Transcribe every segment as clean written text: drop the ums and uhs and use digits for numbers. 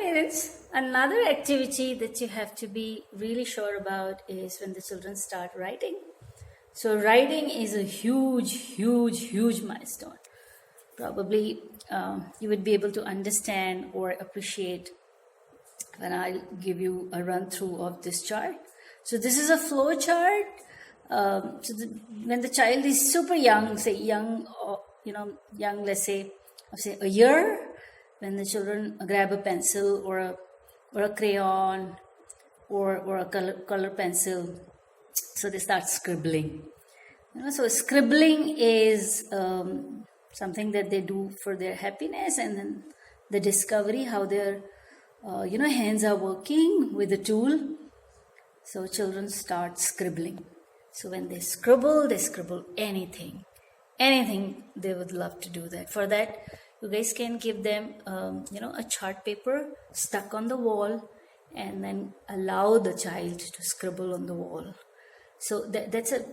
parents, another activity that you have to be really sure about is when the children start writing. So writing is a huge milestone. Probably you would be able to understand or appreciate when I give you a run through of this chart. So this is a flow chart. When the child is super young, say young, let's say a year, when the children grab a pencil or a crayon or a color pencil, so they start scribbling. So scribbling is something that they do for their happiness, and then the discovery how their hands are working with the tool. So children start scribbling. So when they scribble anything they would love to do that. For that, you guys can give them a chart paper stuck on the wall, and then allow the child to scribble on the wall. So that's a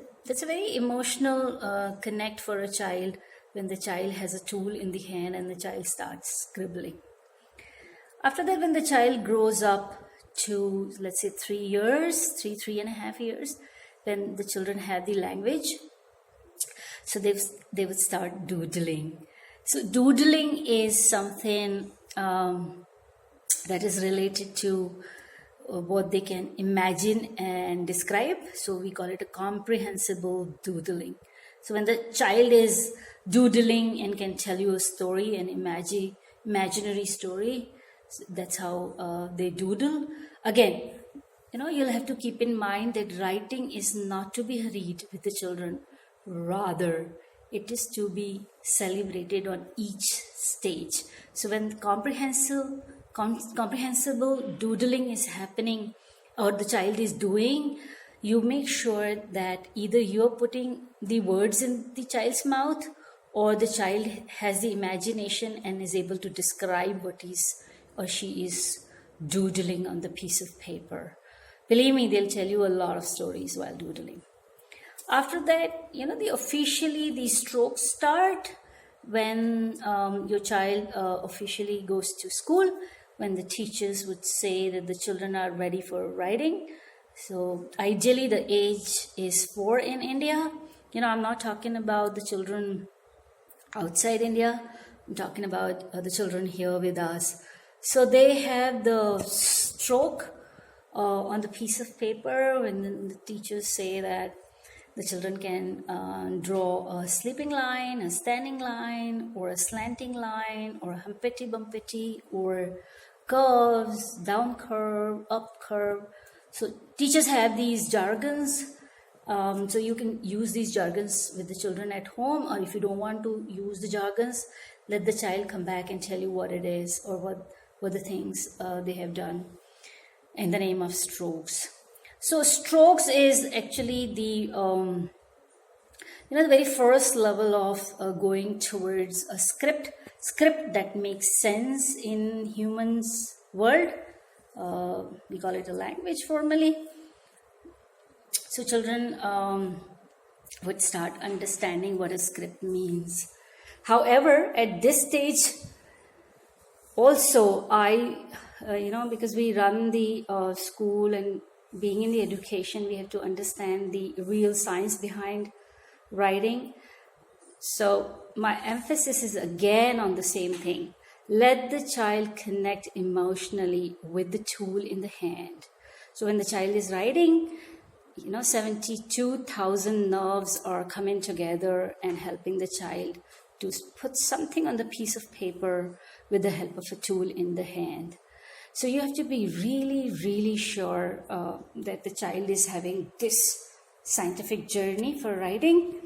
very emotional connect for a child, when the child has a tool in the hand and the child starts scribbling. After that, when the child grows up to, let's say, 3 and a half years, when the children have the language, so they would start doodling. So doodling is something that is related to what they can imagine and describe. So we call it a comprehensible doodling. So when the child is doodling and can tell you a story, an imaginary story, that's how they doodle. Again, you'll have to keep in mind that writing is not to be hurried with the children. Rather, it is to be celebrated on each stage. So when comprehensible doodling is happening, or the child is doing, you make sure that either you're putting the words in the child's mouth, or the child has the imagination and is able to describe what she is doodling on the piece of paper. Believe me, they'll tell you a lot of stories while doodling. After that, officially the strokes start when your child officially goes to school, when the teachers would say that the children are ready for writing. So ideally the age is 4 in India. I'm not talking about the children outside India. I'm talking about the children here with us. So they have the stroke on the piece of paper, when the teachers say that the children can draw a sleeping line, a standing line, or a slanting line, or a humpety bumpety, or curves, down curve, up curve. So teachers have these jargons. So you can use these jargons with the children at home, or if you don't want to use the jargons, let the child come back and tell you what it is, or what the things they have done in the name of strokes. So strokes is actually the very first level of going towards a script that makes sense in humans' world. We call it a language formally. So children would start understanding what a script means. However, at this stage, also because we run the school, and being in the education, we have to understand the real science behind writing. So my emphasis is again on the same thing. Let the child connect emotionally with the tool in the hand. So when the child is writing, 72,000 nerves are coming together and helping the child to put something on the piece of paper with the help of a tool in the hand. So you have to be really, really sure that the child is having this scientific journey for writing.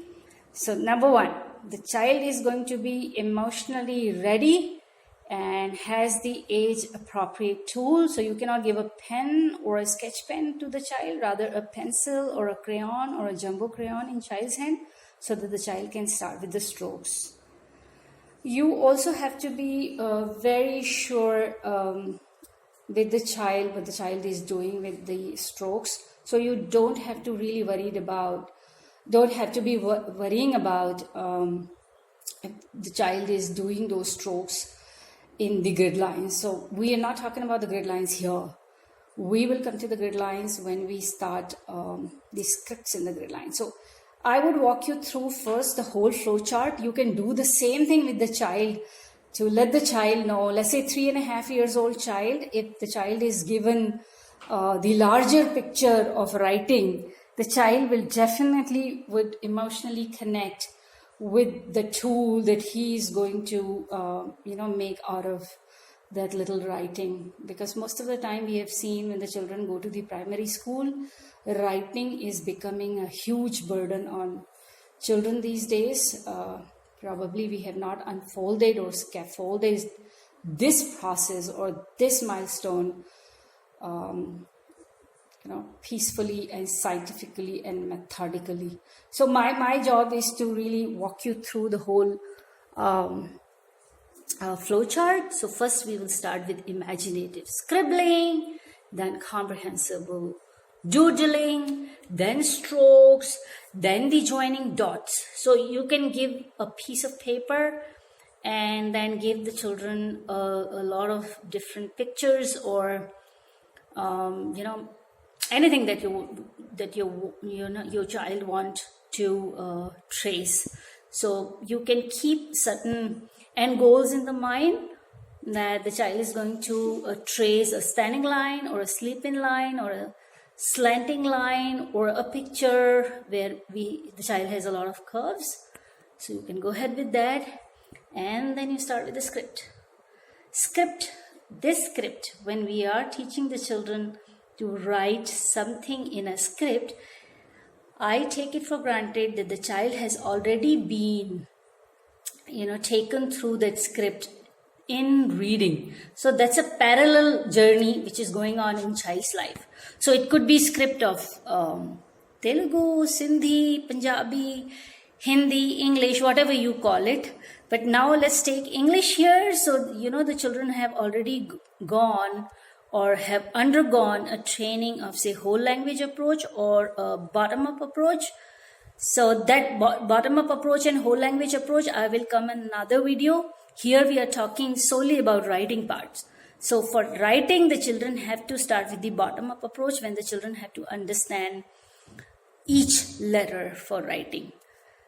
So number 1, the child is going to be emotionally ready and has the age appropriate tool. So you cannot give a pen or a sketch pen to the child, rather a pencil or a crayon or a jumbo crayon in child's hand, so that the child can start with the strokes. You also have to be very sure with the child, what the child is doing with the strokes. So you don't have to really worrying about if the child is doing those strokes in the grid lines. So we are not talking about the grid lines here. We will come to the grid lines when we start the scripts in the grid line. So I would walk you through first the whole flow chart. You can do the same thing with the child to let the child know, let's say 3.5 years old child, if the child is given the larger picture of writing, the child will definitely would emotionally connect with the tool that he is going to make out of that little writing. Because most of the time we have seen when the children go to the primary school, writing is becoming a huge burden on children these days. Probably we have not unfolded or scaffolded this process or this milestone peacefully and scientifically and methodically. So my job is to really walk you through the whole flow chart. So first we will start with imaginative scribbling, then comprehensible doodling, then strokes, then the joining dots. So you can give a piece of paper and then give the children a lot of different pictures or anything that your child want to trace. So you can keep certain end goals in the mind, that the child is going to trace a standing line or a sleeping line or a slanting line or a picture where the child has a lot of curves. So you can go ahead with that, and then you start with the script. This script, when we are teaching the children to write something in a script, I take it for granted that the child has already been taken through that script in reading. So that's a parallel journey which is going on in child's life. So it could be script of Telugu, Sindhi, Punjabi, Hindi, English, whatever you call it. But now let's take English here. So the children have already gone or have undergone a training of, say, whole language approach or a bottom-up approach. So that bottom-up approach and whole language approach, I will come in another video. Here we are talking solely about writing parts. So for writing, the children have to start with the bottom-up approach, when the children have to understand each letter for writing.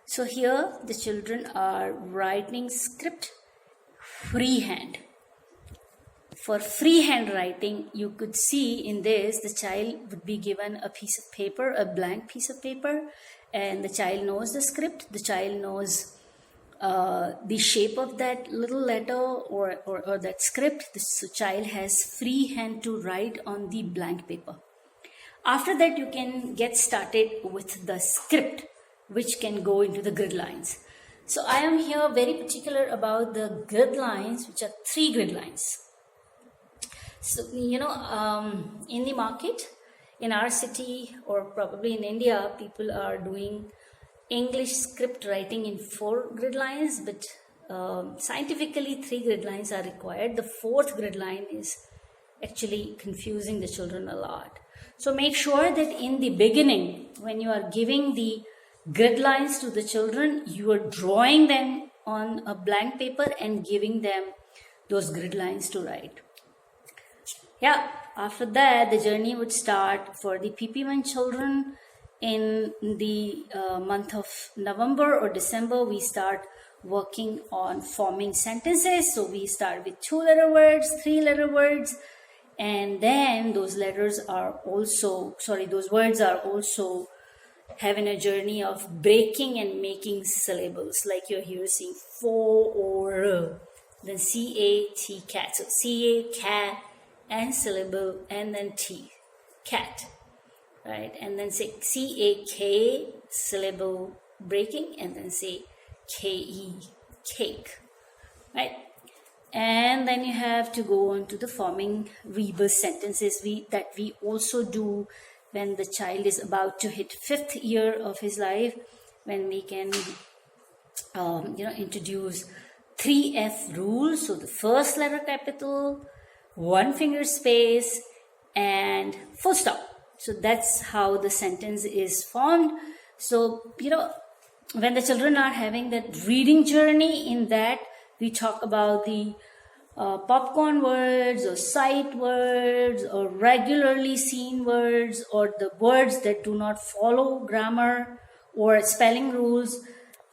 So here the children are writing script freehand. For freehand writing, you could see in this, the child would be given a piece of paper, a blank piece of paper, and the child knows the script. The child knows the shape of that little letter or that script. The child has free hand to write on the blank paper. After that, you can get started with the script, which can go into the grid lines. So I am here very particular about the grid lines, which are 3 grid lines. So, in the market, in our city or probably in India, people are doing English script writing in 4 grid lines, but scientifically 3 grid lines are required. The 4th grid line is actually confusing the children a lot. So make sure that in the beginning, when you are giving the grid lines to the children, you are drawing them on a blank paper and giving them those grid lines to write. Yeah, after that, the journey would start for the PP1 children. In the month of November or December, we start working on forming sentences. So we start with 2-letter words, 3-letter words, and then those words are also having a journey of breaking and making syllables, like you're here seeing for or then C-A-T, cat. So C-A, cat, and syllable, and then T, cat, right? And then say C-A-K, syllable breaking, and then say K-E, cake, right? And then you have to go on to the forming rebirth sentences that we also do when the child is about to hit 5th year of his life, when we can introduce 3F rules. So the first letter capital, 1 finger space, and full stop. So that's how the sentence is formed. So when the children are having that reading journey, in that we talk about the popcorn words or sight words or regularly seen words or the words that do not follow grammar or spelling rules.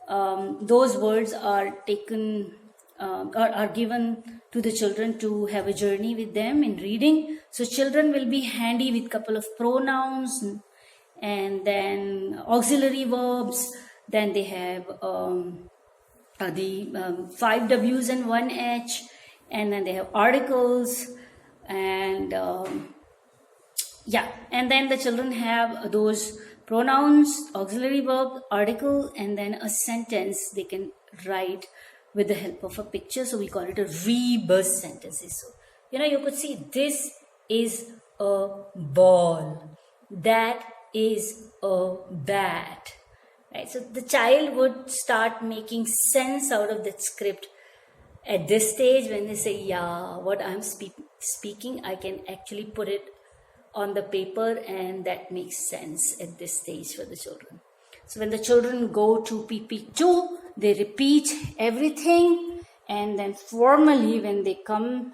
Those words are taken are given to the children to have a journey with them in reading. So children will be handy with couple of pronouns and then auxiliary verbs. Then they have the 5 W's and 1 H, and then they have articles, and and then the children have those pronouns, auxiliary verb, article, and then a sentence they can write with the help of a picture. So we call it a rebirth sentences. So you could see this is a ball, that is a bat, right? So the child would start making sense out of that script. At this stage, when they say, yeah, what I'm speaking, I can actually put it on the paper, and that makes sense at this stage for the children. So when the children go to PP2, they repeat everything, and then formally when they come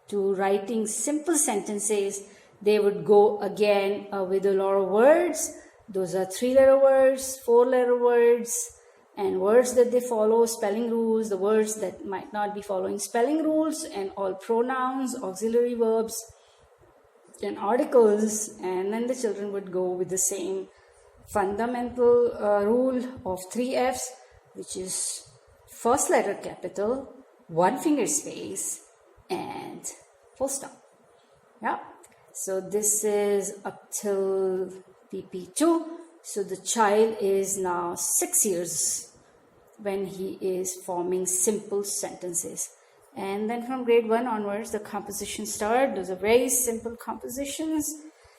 to writing simple sentences, they would go again with a lot of words. Those are 3-letter words, 4-letter words, and words that they follow spelling rules, the words that might not be following spelling rules, and all pronouns, auxiliary verbs, and articles. And then the children would go with the same fundamental rule of 3 F's, which is first letter capital, 1 finger space, and full stop. Yeah. So this is up till PP2. So the child is now 6 years when he is forming simple sentences. And then from grade 1 onwards, the compositions start. Those are very simple compositions.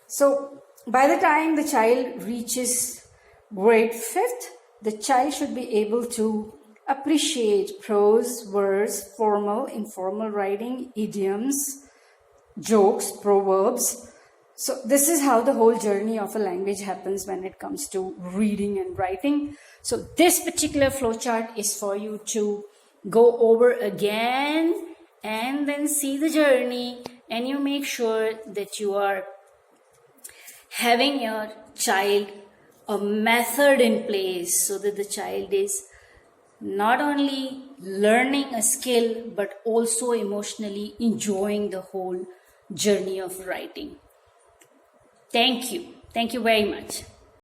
So by the time the child reaches grade 5th, the child should be able to appreciate prose, verse, formal, informal writing, idioms, jokes, proverbs. So this is how the whole journey of a language happens when it comes to reading and writing. So this particular flowchart is for you to go over again and then see the journey, and you make sure that you are having your child a method in place so that the child is not only learning a skill but also emotionally enjoying the whole journey of writing. Thank you. Thank you very much.